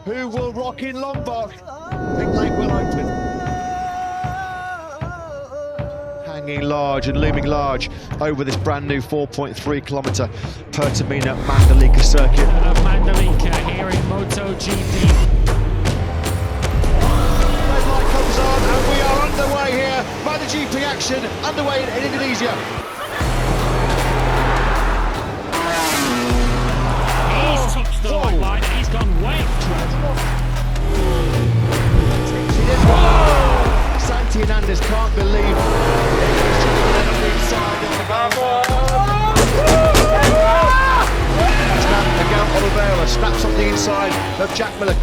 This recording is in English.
Who will rock in Lombok? Pit lane will open. Hanging large and looming large over this brand new 4.3 kilometre Pertamina Mandalika Circuit. Mandalika here in MotoGP. Red light comes on and we are underway here. MotoGP action underway in Indonesia. He's touched the white line and he's gone way off track. Santi Hernandez can't believe he's just been on the inside of the goal. Now Miguel Oliveira snaps on the inside of Jack Miller.